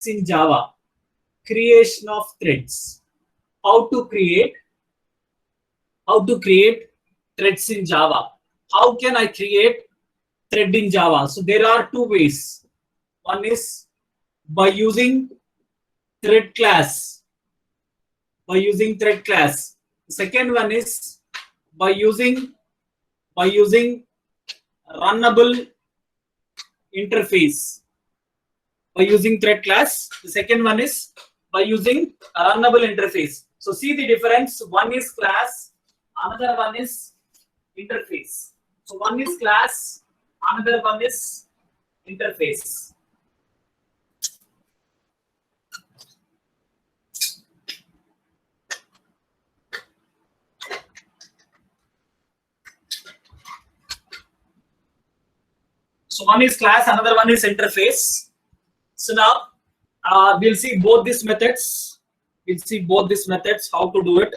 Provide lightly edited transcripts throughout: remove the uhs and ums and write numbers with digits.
in Java. Creation of threads. How to create threads in Java. How can I create thread in Java? So there are two ways. One is by using thread class. The second one is by using runnable interface. By using thread class. The second one is by using a runnable interface. So see the difference. One is class, another one is interface. So one is class, another one is interface. So one is class, another one is interface. So now we'll see both these methods. How to do it.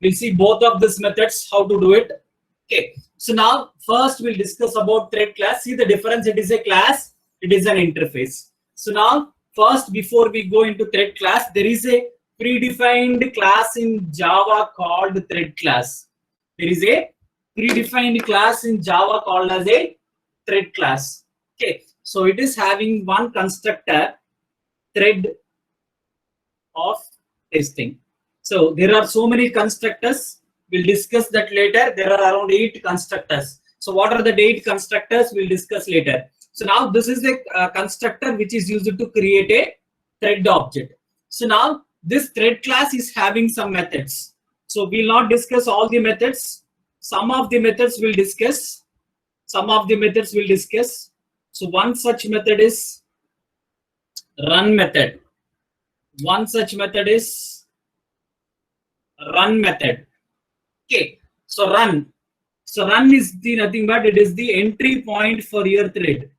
We'll see both of these methods how to do it. Okay. So now first we'll discuss about thread class. See the difference. It is a class. It is an interface. So now first, before we go into thread class, there is a predefined class in Java called thread class. There is a predefined class in Java called as a thread class. Okay. So it is having one constructor, thread of testing. So there are so many constructors. We'll discuss that later. There are around 8 constructors. So what are the 8 constructors? We'll discuss later. So now this is a constructor which is used to create a thread object. So now this thread class is having some methods. So we'll not discuss all the methods. Some of the methods we'll discuss. So one such method is run method. One such method is run method. Okay, so run. So run is the nothing but it is the entry point for your thread.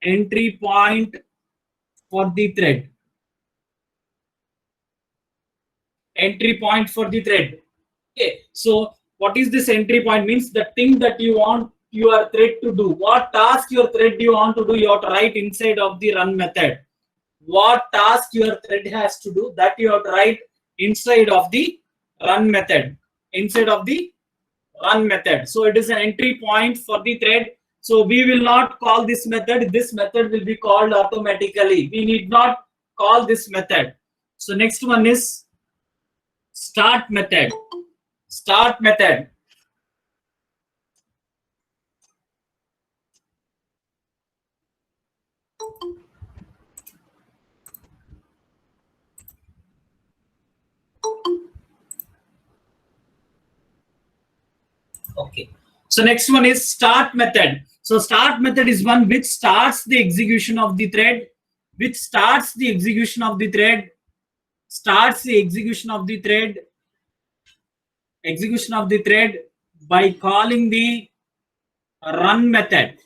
Entry point for the thread. Entry point for the thread. Okay, so what is this entry point? Means the thing that you want your thread to do. What task your thread you want to do, you have to write inside of the run method. What task your thread has to do, that you have to write inside of the run method. So it is an entry point for the thread. So we will not call this method. This method will be called automatically. We need not call this method. So next one is start method. Okay. So next one is start method. So start method is one which starts the execution of the thread. By calling the run method.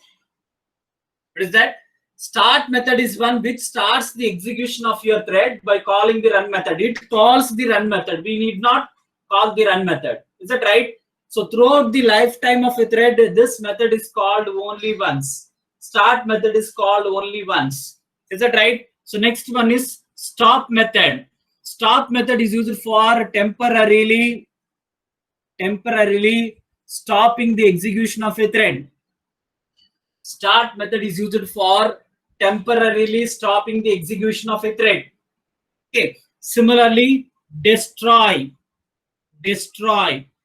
What is that? Start method is one which starts the execution of your thread by calling the run method. It calls the run method. We need not call the run method. Is that right? So throughout the lifetime of a thread, this method is called only once. Start method is called only once. Is that right? So next one is stop method. Stop method is used for temporarily stopping the execution of a thread. Start method is used for temporarily stopping the execution of a thread. Okay. Similarly, destroy.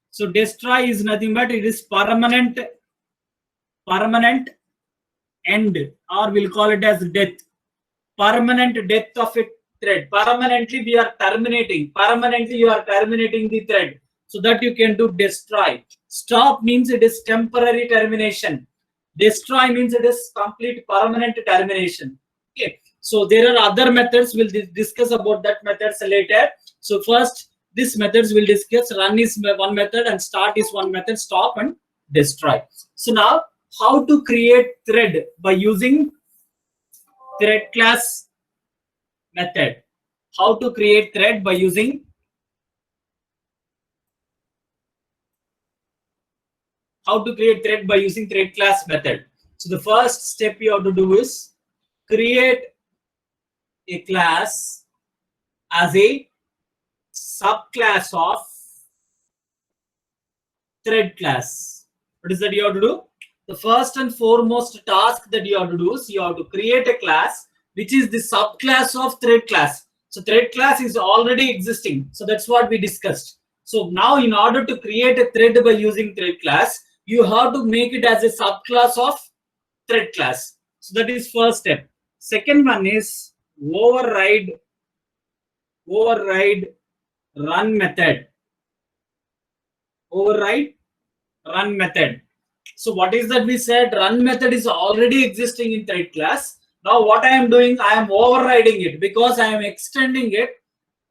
So destroy is nothing but it is permanent end, or we'll call it as death. Permanent death of a thread. Permanently you are terminating the thread. So that you can do destroy. Stop means it is temporary termination. Destroy means it is complete permanent termination. Okay. So there are other methods. We'll discuss about that methods later. So first, these methods we'll discuss. Run is one method and start is one method. Stop and destroy. So now, how to create thread by using thread class method. How to create thread by using thread class method. So the first step you have to do is create a class as a subclass of thread class. What is that you have to do? The first and foremost task that you have to do is you have to create a class which is the subclass of thread class. So thread class is already existing. So that's what we discussed. So now in order to create a thread by using thread class, you have to make it as a subclass of thread class. So that is first step. Second one is override run method. Override run method. So what is that we said? Run method is already existing in thread class. Now what I am doing, I am overriding it because I am extending it.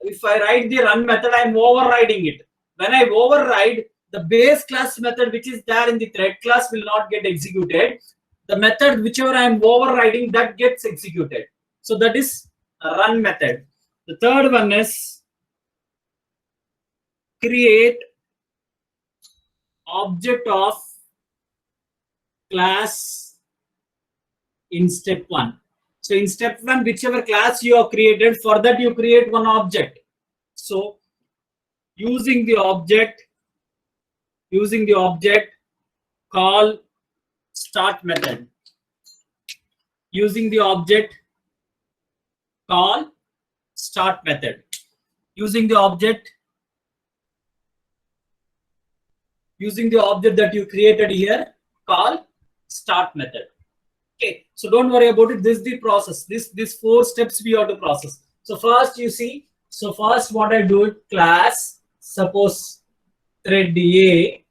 If I write the run method, I am overriding it. When I override, the base class method which is there in the thread class will not get executed. The method whichever I am overriding, that gets executed. So that is a run method. The third one is create object of class in step 1. So in step 1, whichever class you have created, for that you create one object. So using the object, call start method. Using the object, call start method. Using the object that you created here, call start method. Okay, so don't worry about it. This is the process. These 4 steps we have to process. So first you see, so first what I do, class, suppose thread A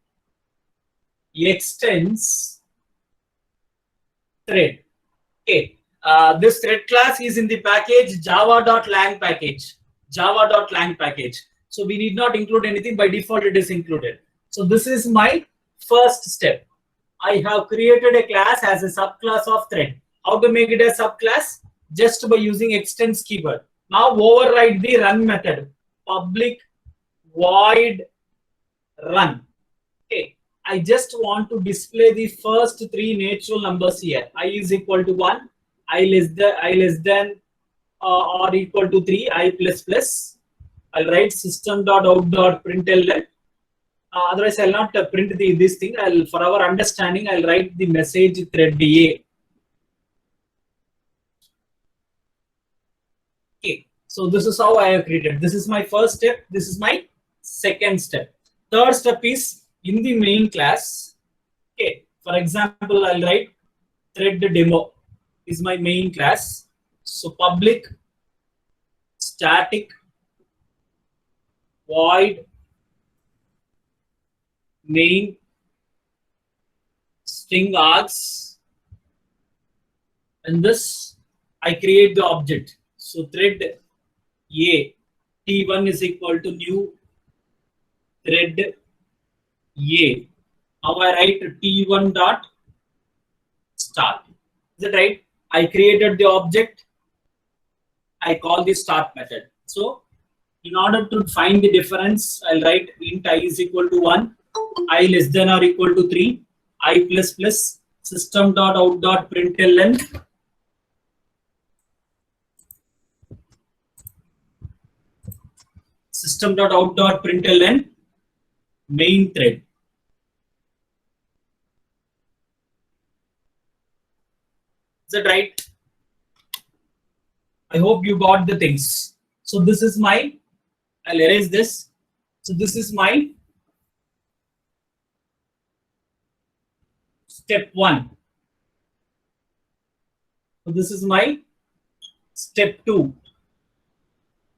extends thread. Okay, this thread class is in the package java.lang package. So we need not include anything. By default it is included. So this is my first step. I have created a class as a subclass of thread. How to make it a subclass? Just by using extends keyword. Now override the run method. Public void run. Okay. I just want to display the first 3 natural numbers here. I is equal to 1, I less than or equal to 3, I plus plus. I'll write system.out.println. Otherwise, I'll not print this thing. For our understanding, I'll write the message thread A. Okay, so this is how I have created. This is my first step. This is my second step. Third step is in the main class. Okay, for example, I'll write thread demo is my main class. So public static void main string args, and this I create the object. So thread A T1 is equal to new thread A. Now I write T1 dot start. Is that right? I created the object. I call the start method. So in order to find the difference, I'll write int I is equal to 1. I less than or equal to 3, I plus plus, system.out.println, main thread. Is that right? I hope you got the things. So this is my, I'll erase this. So this is my step 1. So this is my step 2.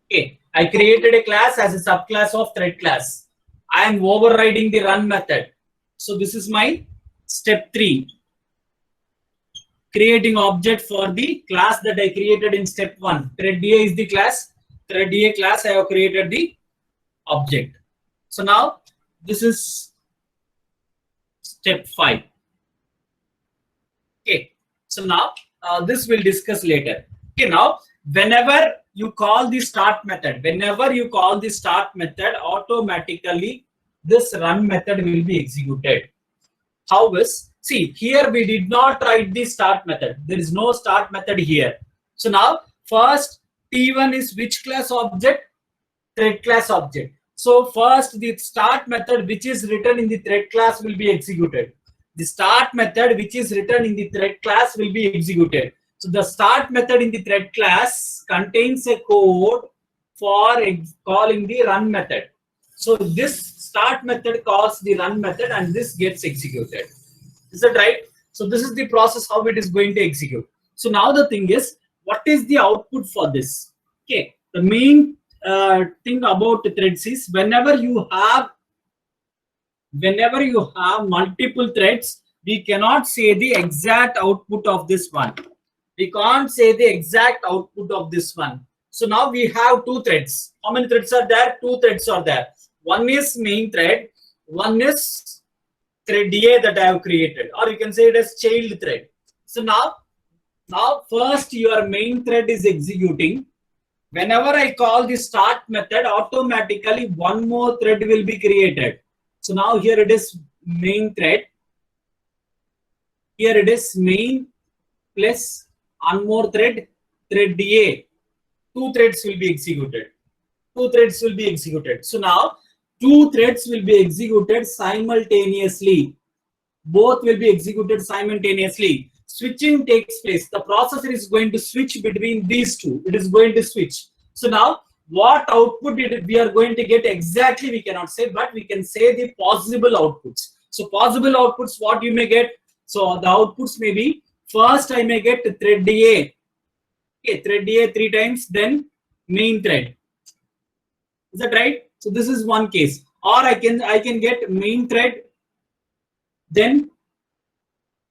Okay, I created a class as a subclass of thread class. I am overriding the run method. So this is my step 3. Creating object for the class that I created in step 1. Thread A is the class. Thread A class, I have created the object. So now this is step 5. Okay, so now this we'll discuss later. Okay, now whenever you call the start method, automatically this run method will be executed. How is? See, here we did not write the start method. There is no start method here. So now first T1 is which class object? Thread class object. So first the start method which is written in the thread class will be executed. The start method which is written in the thread class will be executed. So the start method in the thread class contains a code for calling the run method. So this start method calls the run method and this gets executed. Is that right? So this is the process how it is going to execute. So now the thing is, what is the output for this? Okay, the main thing about the threads is whenever you have multiple threads, we cannot say the exact output of this one. We can't say the exact output of this one. So now we have two threads. How many threads are there? Two threads are there. One is main thread, one is thread A that I have created, or you can say it as child thread. So now first your main thread is executing. Whenever I call the start method, automatically one more thread will be created. So now here it is main thread. Here it is main plus one more thread, thread A. Two threads will be executed. Two threads will be executed. So now two threads will be executed simultaneously. Both will be executed simultaneously. Switching takes place. The processor is going to switch between these two. It is going to switch. So now what output we are going to get exactly we cannot say, but we can say the possible outputs. So possible outputs, what you may get. So the outputs may be, first I may get thread A. Okay, thread A 3 times, then main thread. Is that right? So this is one case. Or I can get main thread, then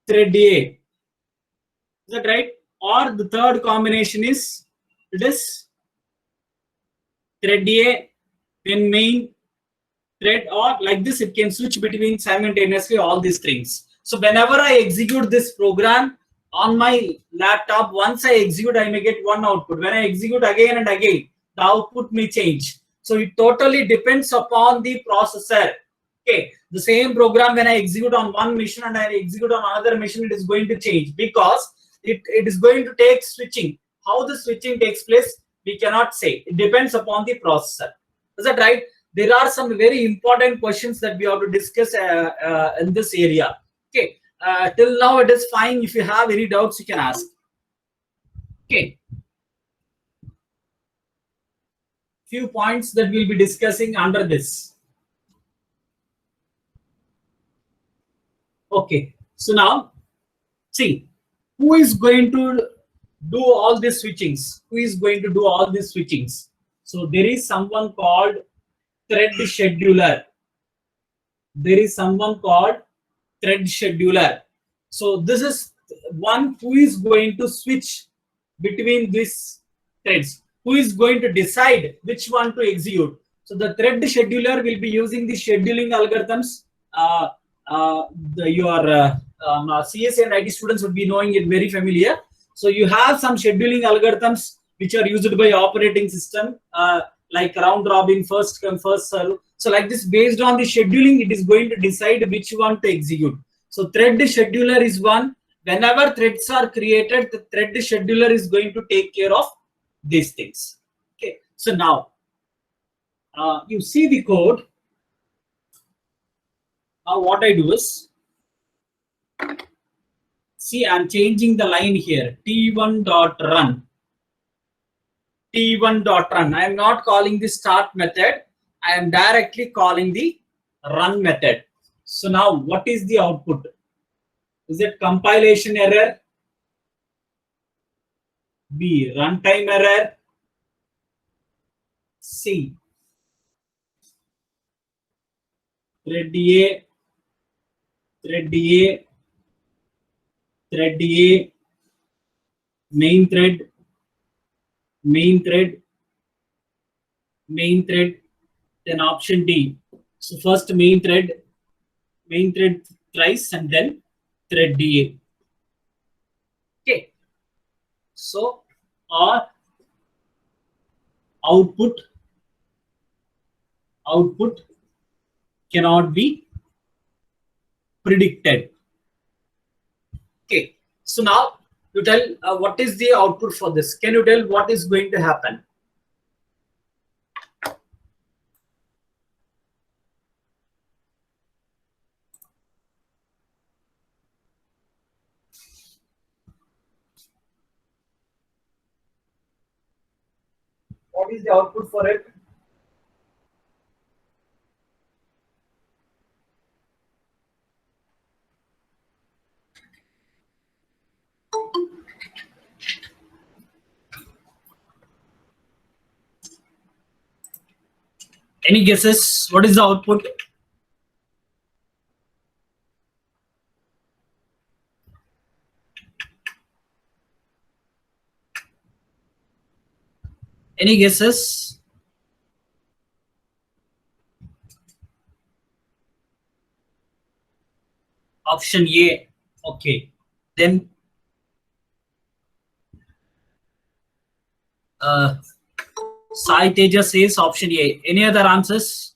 thread A. Is that right? Or the third combination is, it is thread A, then main thread, or like this, it can switch between simultaneously all these things. So whenever I execute this program on my laptop, once I execute, I may get one output. When I execute again and again, the output may change. So it totally depends upon the processor. Okay, the same program when I execute on one machine and I execute on another machine, it is going to change because it is going to take switching. How the switching takes place, we cannot say. It depends upon the processor. Is that right? There are some very important questions that we have to discuss in this area. Okay, till now it is fine. If you have any doubts, you can ask. Okay. Few points that we'll be discussing under this. Okay, so now see who is going to do all these switchings. Who is going to do all these switchings? So there is someone called thread scheduler. There is someone called thread scheduler. So this is one who is going to switch between these threads. Who is going to decide which one to execute? So the thread scheduler will be using the scheduling algorithms. Your CS and IT students would be knowing it, very familiar. So you have some scheduling algorithms which are used by operating system, like round robin, first come first serve. So like this, based on the scheduling, it is going to decide which one to execute. So thread scheduler is one. Whenever threads are created, the thread scheduler is going to take care of these things. Okay, so now you see the code. Now what I do is, see, I'm changing the line here. T1.run. T1.run. I am not calling the start method. I am directly calling the run method. So now what is the output? Is it compilation error? B, runtime error? C, thread A, thread A, thread A, main thread, main thread, main thread, then option D. So first main thread thrice, and then thread A. Okay. So our output cannot be predicted. Okay. So now You tell what is the output for this. Can you tell what is going to happen? What is the output for it? Any guesses? What is the output? Any guesses? Option A. Okay. Then Sai Teja says option A. Any other answers?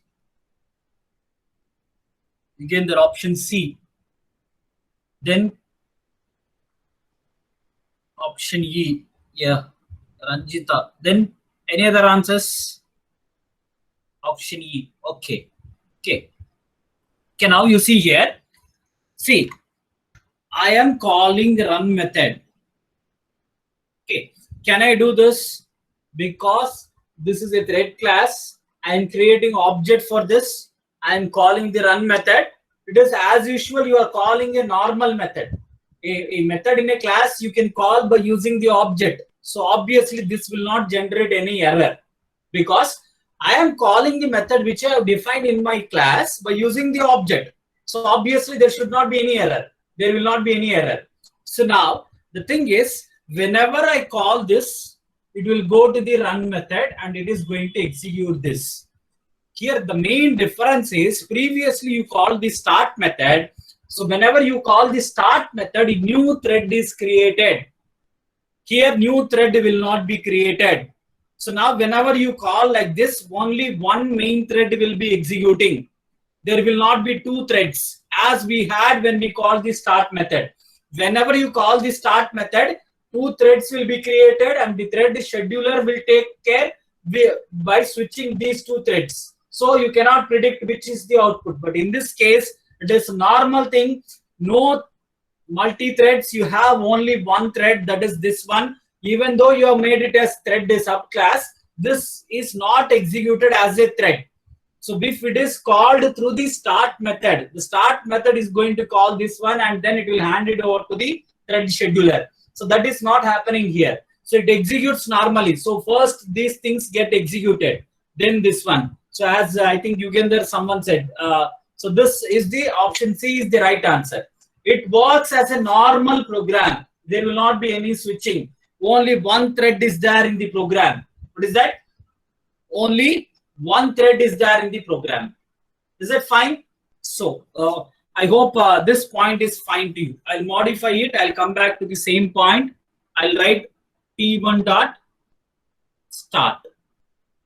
Again, the option C. Then option E. Yeah, Ranjita. Then any other answers? Option E. Okay. Okay. Okay. Now you see here. See, I am calling run method. Okay. Can I do this? Because this is a thread class. I am creating object for this. I am calling the run method. It is as usual. You are calling a normal method. A method in a class you can call by using the object. So obviously this will not generate any error because I am calling the method which I have defined in my class by using the object. So obviously there should not be any error. There will not be any error. So now the thing is, whenever I call this, it will go to the run method and it is going to execute this. Here the main difference is previously you called the start method. So whenever you call the start method, a new thread is created. Here new thread will not be created. So now whenever you call like this, only one main thread will be executing. There will not be two threads as we had when we called the start method. Whenever you call the start method, two threads will be created and the thread scheduler will take care by switching these two threads. So you cannot predict which is the output. But in this case, it is a normal thing. No multi-threads. You have only one thread, that is this one. Even though you have made it as thread subclass, this is not executed as a thread. So if it is called through the start method, the start method is going to call this one and then it will hand it over to the thread scheduler. So that is not happening here. So it executes normally. So first these things get executed, then this one. So as I think Yugender someone said, so this is the option C is the right answer. It works as a normal program. There will not be any switching. Only one thread is there in the program. What is that? Only one thread is there in the program. Is that fine? So I hope this point is fine to you. I'll modify it. I'll come back to the same point. I'll write T1 dot start.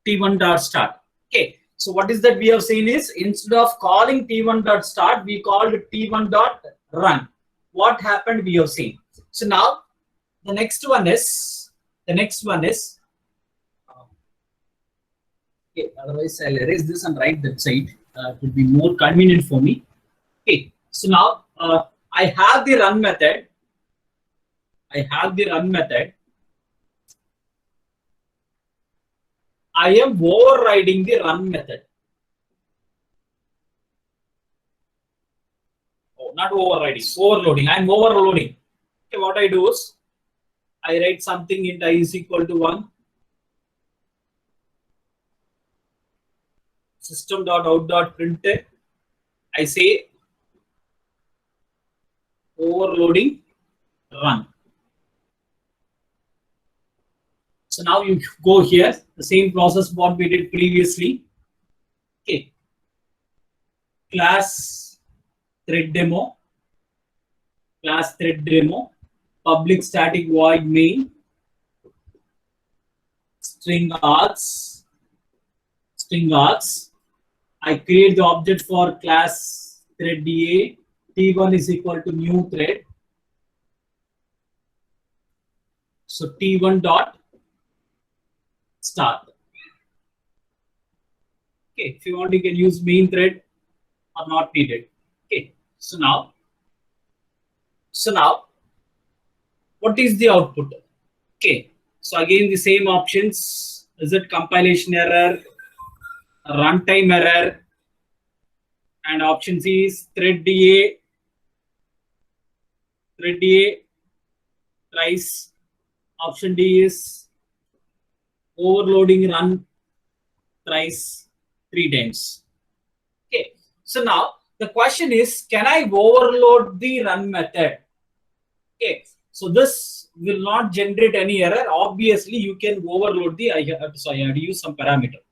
T1 dot start. Okay. So what is that we have seen is instead of calling T1 dot start, we called T1 dot run. What happened we have seen. So now the next one is okay, otherwise I'll erase this and write that side. It would be more convenient for me. Okay, so now I have the run method. I am overriding the run method. Oh, not overriding, overloading. I am overloading. Okay, what I do is I write something int I is equal to 1. System.out.print. I say overloading run. So now you go here, the same process what we did previously. Okay. Class thread demo, public static void main, string args. I create the object for class thread DA. T1 is equal to new thread. So T1 dot start. Okay, if you want, you can use main thread or not needed. Okay, so now, what is the output? Okay, so again the same options. Is it compilation error, runtime error, and option C is thread DA tries. Option D is overloading run thrice 3 times. Okay, so now the question is, can I overload the run method? Okay, so this will not generate any error. Obviously, you can overload the. I have to use some parameter.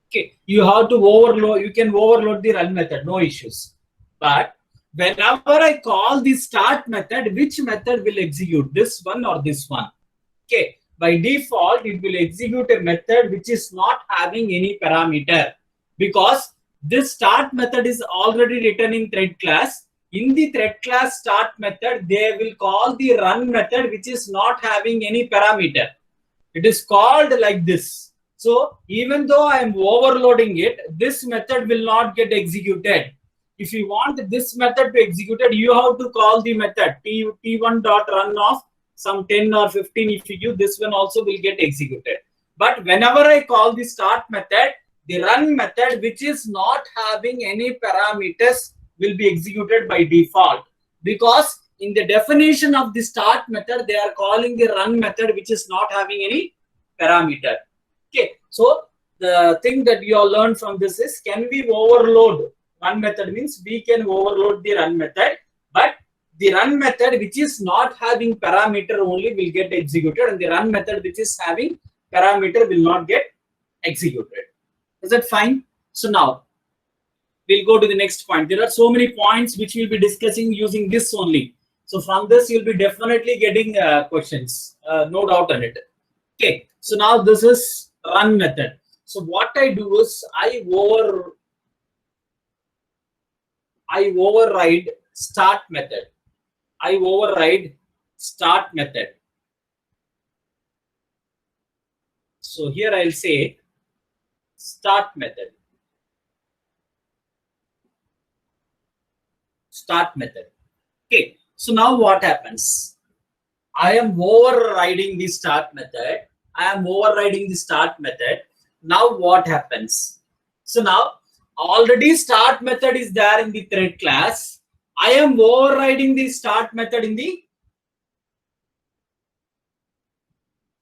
Okay, you have to overload. You can overload the run method, no issues. But whenever I call the start method, which method will execute, this one or this one? Okay, by default, it will execute a method which is not having any parameter, because this start method is already written in thread class. In the thread class start method, they will call the run method which is not having any parameter. It is called like this. So even though I am overloading it, this method will not get executed. If you want this method to execute it, you have to call the method t1 dot run of some 10 or 15. If you give this one, also will get executed. But whenever I call the start method, the run method which is not having any parameters will be executed by default, because in the definition of the start method, they are calling the run method which is not having any parameter. Okay, so the thing that you all learn from this is, can we overload run method? Means we can overload the run method, but the run method which is not having parameter only will get executed, and the run method which is having parameter will not get executed. Is that fine? So now we'll go to the next point. There are so many points which we'll be discussing using this only. So from this, you'll be definitely getting questions, no doubt on it. Okay, so now this is run method. So what I do is I override start method. I override start method. So here I'll say start method. Start method. Okay, so now what happens? I am overriding the start method. Now what happens? So now already start method is there in the thread class. I am overriding the start method in the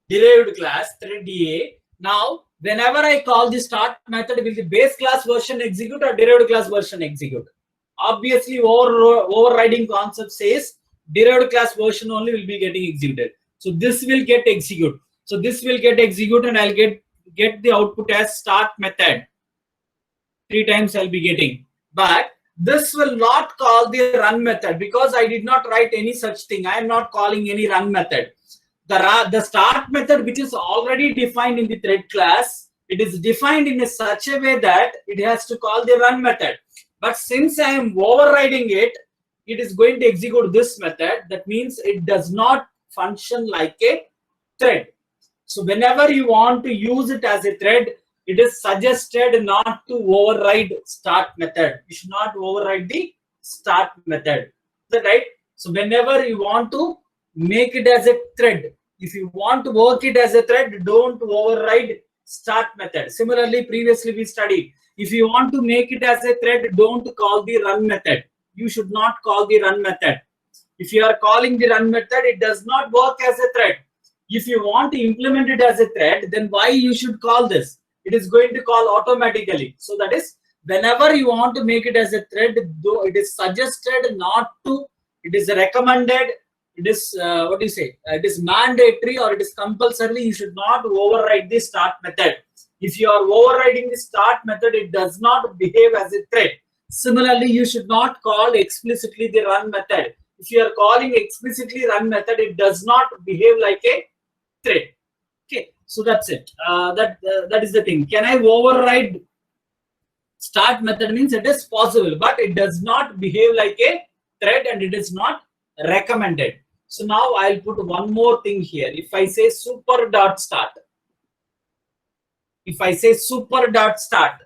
derived class thread DA. Now whenever I call the start method, will the base class version execute or derived class version execute? Obviously, overriding concept says derived class version only will be getting executed. So this will get executed. So this will get executed, and I'll get the output as start method. 3 times I'll be getting. But this will not call the run method, because I did not write any such thing. I am not calling any run method. The start method, which is already defined in the thread class, it is defined in such a way that it has to call the run method. But since I am overriding it, it is going to execute this method. That means it does not function like a thread. So whenever you want to use it as a thread, it is suggested not to override start method. You should not override the start method. Is that right? So whenever you want to make it as a thread, if you want to work it as a thread, don't override start method. Similarly, previously we studied, if you want to make it as a thread, don't call the run method. You should not call the run method. If you are calling the run method, it does not work as a thread. If you want to implement it as a thread, then why you should call this? It is going to call automatically. So that is, whenever you want to make it as a thread, though it is suggested not to, it is recommended, it is what do you say? It is mandatory, or it is compulsory. You should not override the start method. If you are overriding the start method, it does not behave as a thread. Similarly, you should not call explicitly the run method. If you are calling explicitly run method, it does not behave like a thread. Okay, so that's it. That is the thing. Can I override start method? Means it is possible, but it does not behave like a thread, and it is not recommended. So now I'll put one more thing here. If I say super dot start, if I say super dot start,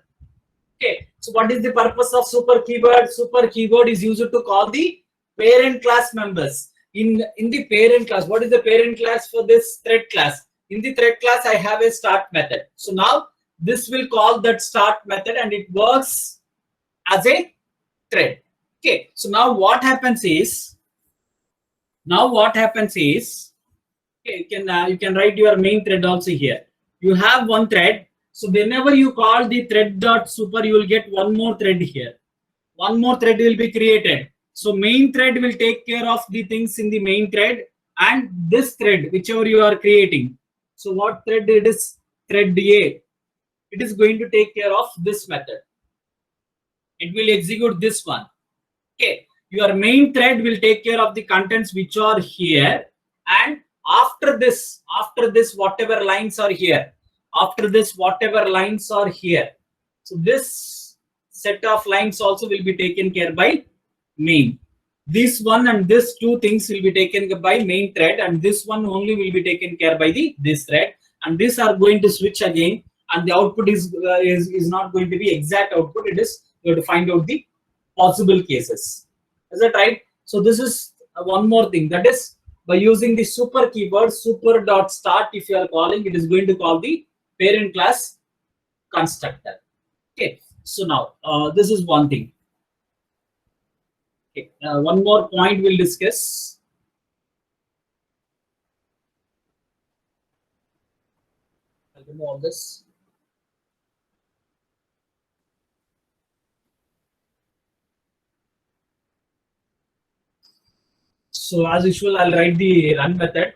okay. So what is the purpose of super keyword? Super keyword is used to call the parent class members. In the parent class, what is the parent class for this thread class? In the thread class, I have a start method. So now this will call that start method and it works as a thread. Okay. So now what happens is, okay, you can write your main thread also here. You have one thread. So whenever you call the thread dot super, you will get one more thread here. One more thread will be created. So main thread will take care of the things in the main thread, and this thread, whichever you are creating. So what thread it is? Thread A. It is going to take care of this method. It will execute this one. Okay. Your main thread will take care of the contents which are here, and after this, whatever lines are here, so this set of lines also will be taken care by main. This one and this two things will be taken by main thread, and this one only will be taken care by this thread, and these are going to switch again, and the output is not going to be exact output. It is, you have to find out the possible cases. Is that right? So this is one more thing, that is by using the super keyword super dot start. If you are calling, it is going to call the parent class constructor. Okay. So now this is one thing. Okay. One more point we'll discuss. I'll remove all this. So as usual, I'll write the run method.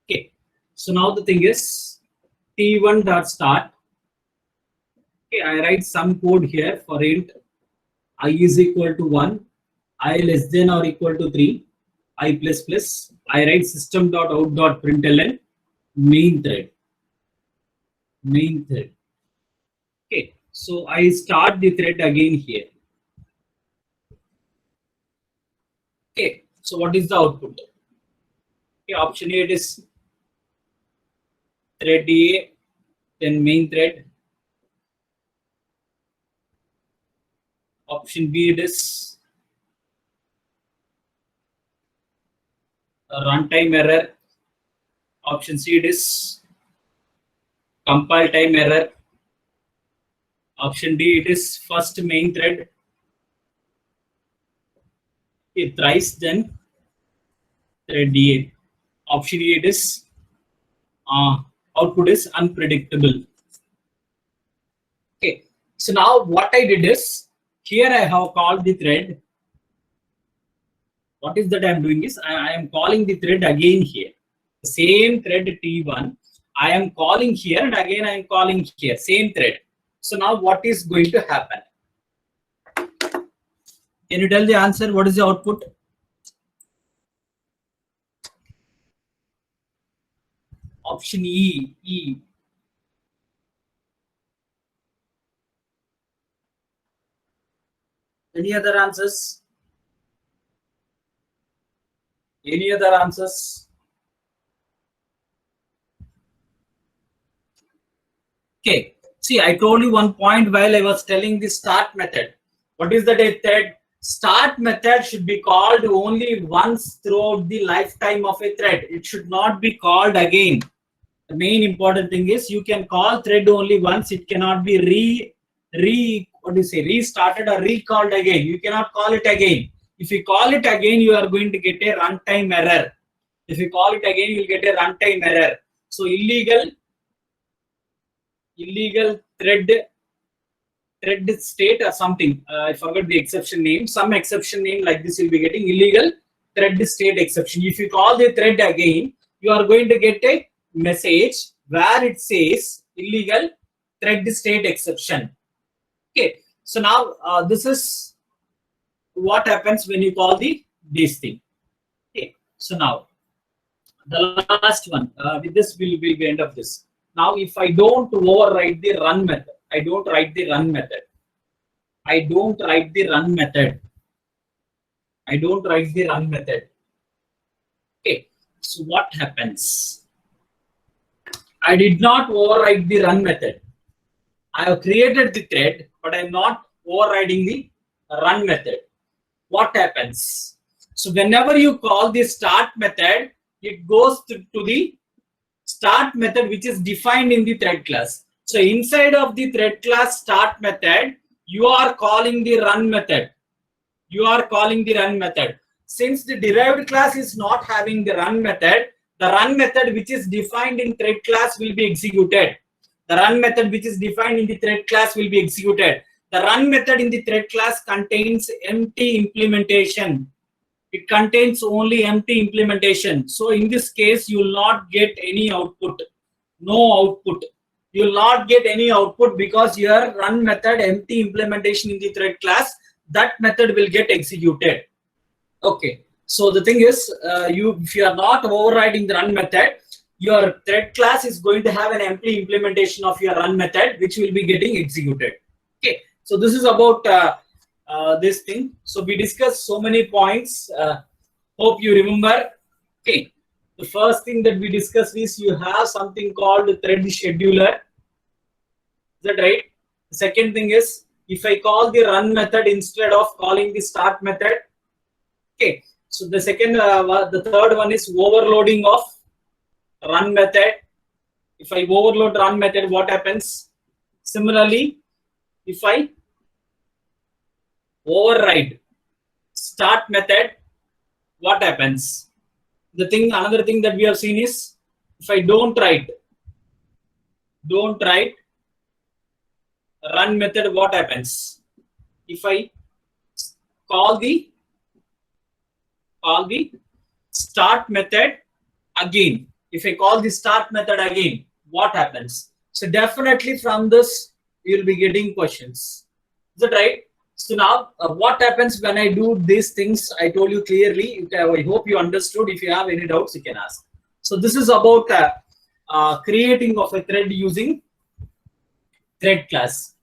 Okay. So now the thing is t1 dot start. Okay, I write some code here for int I is equal to 1, I less than or equal to 3, I plus plus. I write system dot out dot println main thread. Okay, so I start the thread again here. Okay, so what is the output? Okay, option A, it is thread A, then main thread. Option B, it is a runtime error. Option C, it is compile time error. Option D, it is first main thread. It thrice, then thread A. Option E, it is output is unpredictable. Okay, so now what I did is, here I have called the thread. What is that I am doing is, I am calling the thread again here. The same thread T1, I am calling here, and again I am calling here, same thread. So now what is going to happen? Can you tell the answer? What is the output? Option E. Any other answers? Any other answers? Okay. See, I told you one point while I was telling the start method. What is the thread? Start method should be called only once throughout the lifetime of a thread. It should not be called again. The main important thing is, you can call thread only once. It cannot be restarted or recalled again. You cannot call it again. If you call it again, you are going to get a runtime error. If you call it again, you will get a runtime error. So illegal thread state or something. I forgot the exception name. Some exception name like this you'll be getting, illegal thread state exception. If you call the thread again, you are going to get a message where it says illegal thread state exception. Okay, so now this is what happens when you call this thing. Okay, so now the last one. With this, will be the end of this. Now, if I don't override the run method, I don't write the run method. I don't write the run method. I don't write the run method. Okay, so what happens? I did not override the run method. I have created the thread, but I'm not overriding the run method. What happens? So whenever you call the start method, it goes to the start method which is defined in the thread class. So inside of the thread class start method, you are calling the run method. You are calling the run method. Since the derived class is not having the run method, the run method which is defined in thread class will be executed. The run method which is defined in the thread class will be executed. The run method in the thread class contains empty implementation. It contains only empty implementation. So in this case, you will not get any output. No output. You will not get any output because your run method empty implementation in the thread class, that method will get executed. Okay. So the thing is, if you are not overriding the run method, your thread class is going to have an empty implementation of your run method, which will be getting executed. Okay. So this is about this thing. So we discussed so many points. Hope you remember. Okay. The first thing that we discussed is you have something called thread scheduler. Is that right? The second thing is if I call the run method instead of calling the start method. Okay. So the second, the third one is overloading of run method. If I overload run method, what happens? Similarly, if I override start method, what happens? Another thing that we have seen is if I don't write run method, what happens? If I call the start method again, if I call the start method again, what happens? So definitely from this you will be getting questions. Is that right? So now what happens when I do these things? I told you clearly. I hope you understood. If you have any doubts, you can ask. So this is about creating of a thread using thread class.